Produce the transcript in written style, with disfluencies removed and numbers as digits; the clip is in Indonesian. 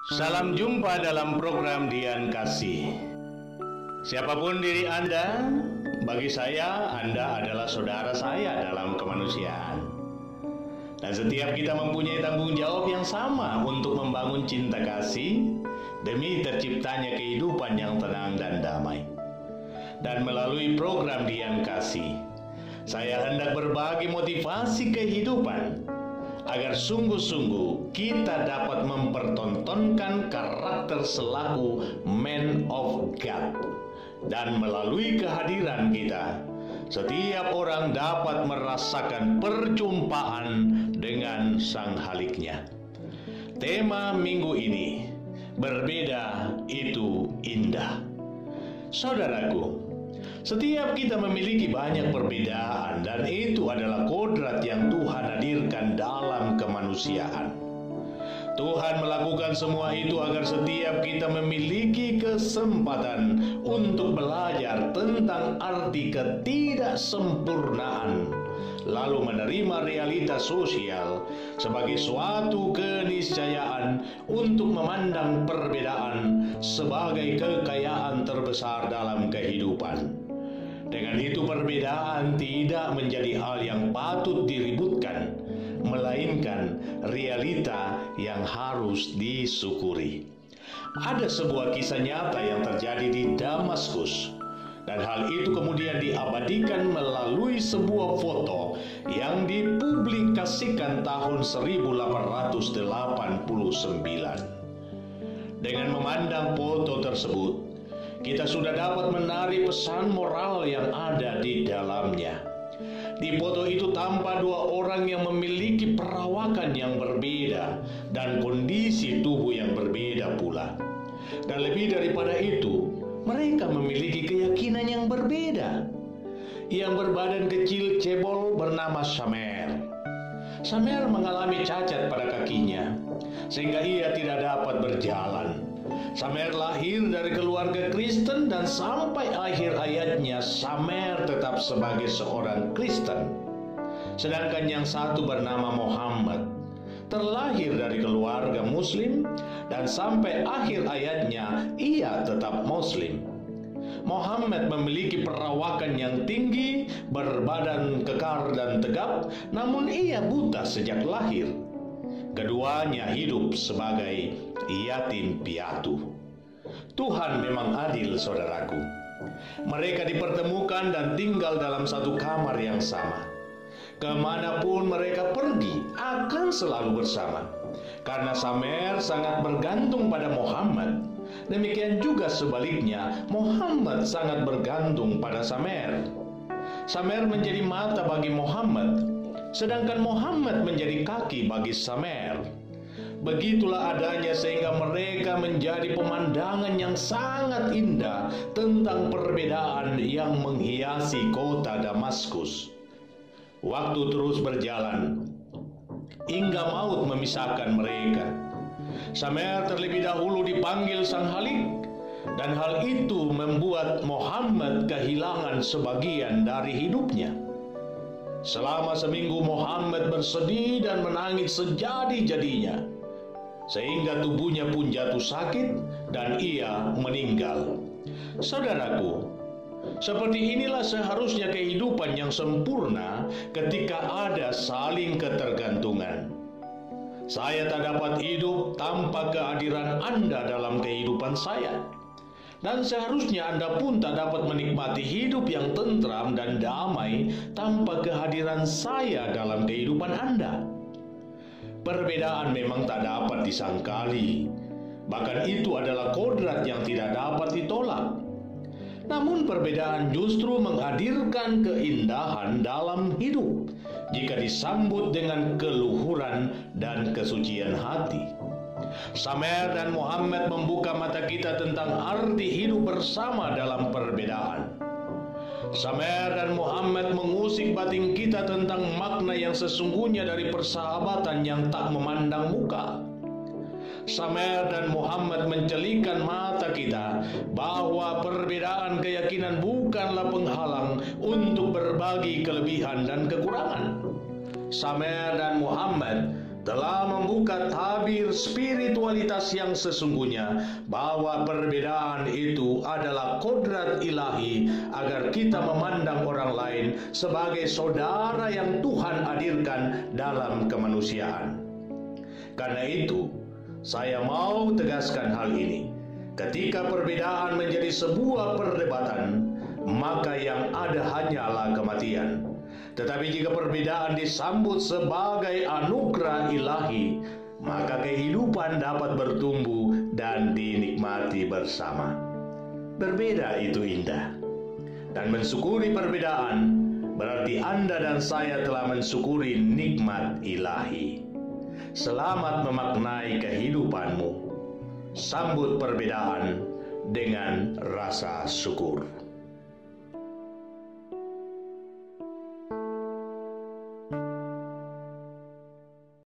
Salam jumpa dalam program Dian Kasih. Siapapun diri Anda, bagi saya Anda adalah saudara saya dalam kemanusiaan. Dan setiap kita mempunyai tanggung jawab yang sama untuk membangun cinta kasih demi terciptanya kehidupan yang tenang dan damai. Dan melalui program Dian Kasih, saya hendak berbagi motivasi kehidupan agar sungguh-sungguh kita dapat mempertontonkan karakter selaku man of God. Dan melalui kehadiran kita, setiap orang dapat merasakan perjumpaan dengan Sang Haliknya. Tema minggu ini, berbeda itu indah. Saudaraku, setiap kita memiliki banyak perbedaan, dan itu adalah kodrat yang Tuhan hadirkan dalam kemanusiaan. Tuhan melakukan semua itu agar setiap kita memiliki kesempatan untuk belajar tentang arti ketidaksempurnaan, lalu menerima realitas sosial sebagai suatu keniscayaan untuk memandang perbedaan sebagai kekayaan terbesar dalam kehidupan. Dengan itu perbedaan tidak menjadi hal yang patut diributkan, melainkan realita yang harus disyukuri. Ada sebuah kisah nyata yang terjadi di Damaskus, dan hal itu kemudian diabadikan melalui sebuah foto yang dipublikasikan tahun 1889. Dengan memandang foto tersebut, kita sudah dapat menarik pesan moral yang ada di dalamnya. Di foto itu tampak dua orang yang memiliki perawakan yang berbeda dan kondisi tubuh yang berbeda pula. Dan lebih daripada itu, mereka memiliki keyakinan yang berbeda. Yang berbadan kecil cebol bernama Samer. Samer mengalami cacat pada kakinya, sehingga ia tidak dapat berjalan. Samer lahir dari keluarga Kristen, dan sampai akhir hayatnya Samer tetap sebagai seorang Kristen. Sedangkan yang satu bernama Muhammad terlahir dari keluarga Muslim, dan sampai akhir hayatnya ia tetap Muslim. Muhammad memiliki perawakan yang tinggi, berbadan kekar dan tegap, namun ia buta sejak lahir. Keduanya hidup sebagai yatim piatu. Tuhan memang adil, saudaraku. Mereka dipertemukan dan tinggal dalam satu kamar yang sama. Kemanapun mereka pergi akan selalu bersama. Karena Samer sangat bergantung pada Muhammad, demikian juga sebaliknya Muhammad sangat bergantung pada Samer. Samer menjadi mata bagi Muhammad, sedangkan Muhammad menjadi kaki bagi Samer. Begitulah adanya sehingga mereka menjadi pemandangan yang sangat indah tentang perbedaan yang menghiasi kota Damaskus. Waktu terus berjalan hingga maut memisahkan mereka. Samer terlebih dahulu dipanggil Sang Halik, dan hal itu membuat Muhammad kehilangan sebagian dari hidupnya. Selama seminggu Muhammad bersedih dan menangis sejadi-jadinya, sehingga tubuhnya pun jatuh sakit dan ia meninggal. Saudaraku, seperti inilah seharusnya kehidupan yang sempurna ketika ada saling ketergantungan. Saya tak dapat hidup tanpa kehadiran Anda dalam kehidupan saya. Dan seharusnya Anda pun tak dapat menikmati hidup yang tentram dan damai tanpa kehadiran saya dalam kehidupan Anda. Perbedaan memang tak dapat disangkali, bahkan itu adalah kodrat yang tidak dapat ditolak. Namun perbedaan justru menghadirkan keindahan dalam hidup jika disambut dengan keluhuran dan kesucian hati. Samer dan Muhammad membuka mata kita tentang arti hidup bersama dalam perbedaan. Samer dan Muhammad mengusik batin kita tentang makna yang sesungguhnya dari persahabatan yang tak memandang muka. Samer dan Muhammad mencelikan mata kita bahwa perbedaan keyakinan bukanlah penghalang untuk berbagi kelebihan dan kekurangan. Samer dan Muhammad telah membuka tabir spiritualitas yang sesungguhnya, bahwa perbedaan itu adalah kodrat ilahi agar kita memandang orang lain sebagai saudara yang Tuhan hadirkan dalam kemanusiaan. Karena itu, saya mau tegaskan hal ini. Ketika perbedaan menjadi sebuah perdebatan, maka yang ada hanyalah kematian. Tetapi jika perbedaan disambut sebagai anugerah ilahi, maka kehidupan dapat bertumbuh dan dinikmati bersama. Berbeda itu indah. Dan mensyukuri perbedaan berarti Anda dan saya telah mensyukuri nikmat ilahi. Selamat memaknai kehidupanmu. Sambut perbedaan dengan rasa syukur.